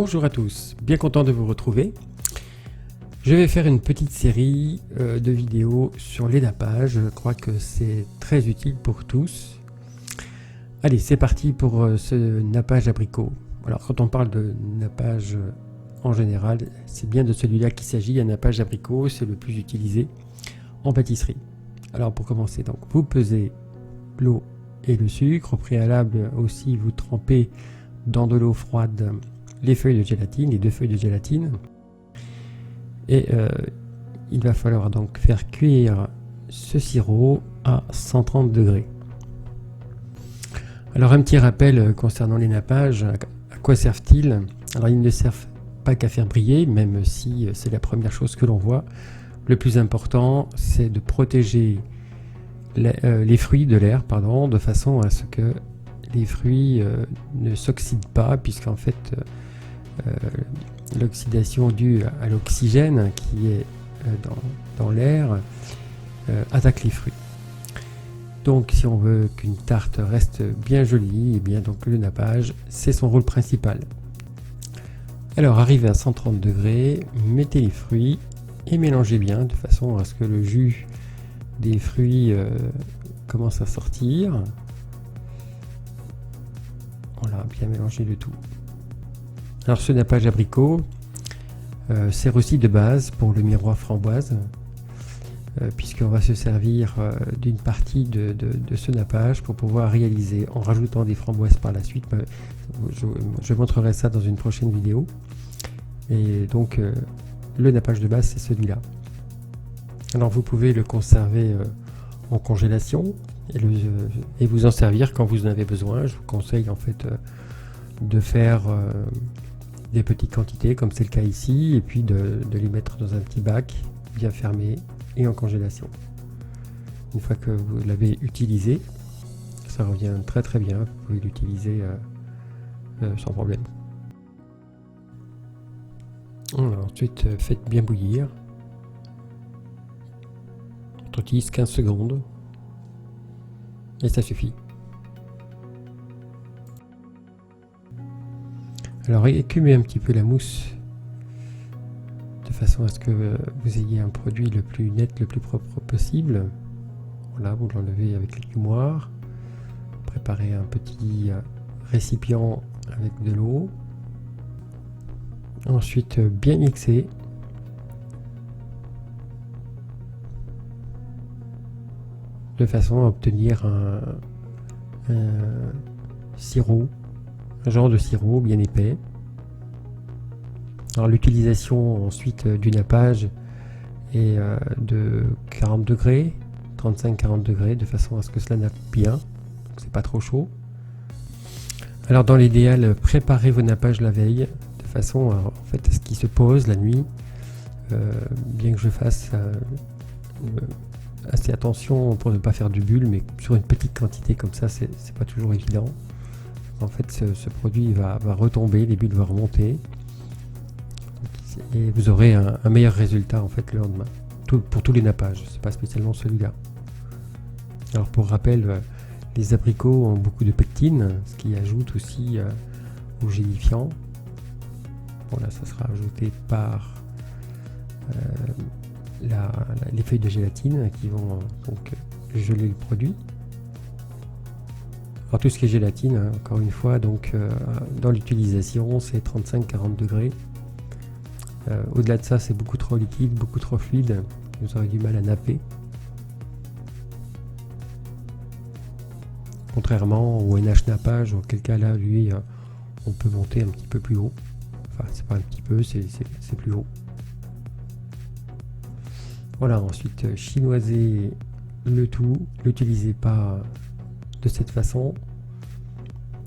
Bonjour à tous, bien content de vous retrouver. Je vais faire une petite série de vidéos sur les nappages. Je crois que c'est très utile pour tous. Allez, c'est parti pour ce nappage abricot. Alors quand on parle de nappage en général, c'est bien de celui-là qu'il s'agit. Un nappage abricot, c'est le plus utilisé en pâtisserie. Alors pour commencer, donc vous pesez l'eau et le sucre. Au préalable aussi, vous trempez dans de l'eau froide les feuilles de gélatine, les 2 feuilles de gélatine. Et il va falloir donc faire cuire ce sirop à 130 degrés. Alors un petit rappel concernant les nappages, à quoi servent-ils? Alors ils ne servent pas qu'à faire briller, même si c'est la première chose que l'on voit. Le plus important, c'est de protéger les fruits de l'air, de façon à ce que les fruits ne s'oxydent pas, puisqu'en fait l'oxydation due à l'oxygène qui est dans l'air attaque les fruits. Donc si on veut qu'une tarte reste bien jolie, et bien donc le nappage, c'est son rôle principal. Alors arrivé à 130 degrés, mettez les fruits et mélangez bien de façon à ce que le jus des fruits commence à sortir. Voilà, bien mélanger le tout. Alors ce nappage abricot sert aussi de base pour le miroir framboise, puisqu'on va se servir d'une partie de ce nappage pour pouvoir réaliser, en rajoutant des framboises par la suite. Je montrerai ça dans une prochaine vidéo. Et donc le nappage de base, c'est celui-là. Alors vous pouvez le conserver en congélation et vous en servir quand vous en avez besoin. Je vous conseille en fait de faire des petites quantités comme c'est le cas ici, et puis de les mettre dans un petit bac bien fermé et en congélation. Une fois que vous l'avez utilisé, ça revient très très bien, vous pouvez l'utiliser sans problème. Alors, ensuite faites bien bouillir entre 10-15 secondes et ça suffit. Alors écumez un petit peu la mousse de façon à ce que vous ayez un produit le plus net, le plus propre possible. Voilà, vous l'enlevez avec l'écumoire. Préparez un petit récipient avec de l'eau. Ensuite bien mixer. De façon à obtenir un sirop, un genre de sirop bien épais. Alors l'utilisation ensuite du nappage est de 40 degrés, 35-40 degrés, de façon à ce que cela nappe bien, donc c'est pas trop chaud. Alors dans l'idéal, préparez vos nappages la veille, de façon à, en fait, à ce qu'ils se posent la nuit, bien que je fasse assez attention pour ne pas faire du bulle, mais sur une petite quantité comme ça, c'est pas toujours évident. En fait, ce produit va retomber, les bulles vont remonter, et vous aurez un meilleur résultat en fait le lendemain. Pour tous les nappages, c'est pas spécialement celui-là. Alors pour rappel, les abricots ont beaucoup de pectine, ce qui ajoute aussi au gélifiant. Voilà, ça sera ajouté par les feuilles de gélatine qui vont donc geler le produit. Alors tout ce qui est gélatine, encore une fois, donc dans l'utilisation, c'est 35-40 degrés. Au-delà de ça, c'est beaucoup trop liquide, beaucoup trop fluide. Vous aurez du mal à napper. Contrairement au NH nappage, auquel cas là, lui, on peut monter un petit peu plus haut. Enfin, c'est pas un petit peu, c'est plus haut. Voilà, ensuite chinoisez le tout, n'utilisez pas de cette façon.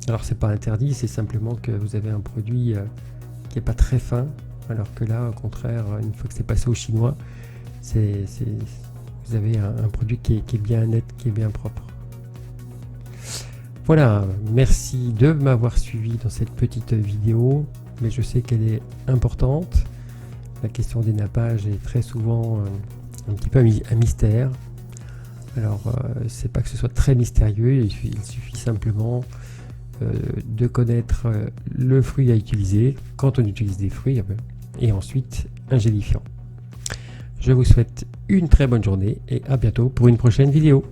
Alors c'est pas interdit, c'est simplement que vous avez un produit qui n'est pas très fin, alors que là au contraire, une fois que c'est passé au chinois, vous avez un produit qui est bien net, qui est bien propre. Voilà, merci de m'avoir suivi dans cette petite vidéo, mais je sais qu'elle est importante. La question des nappages est très souvent un petit peu un mystère. Alors c'est pas que ce soit très mystérieux, il suffit simplement de connaître le fruit à utiliser quand on utilise des fruits, et ensuite un gélifiant. Je vous souhaite une très bonne journée et à bientôt pour une prochaine vidéo.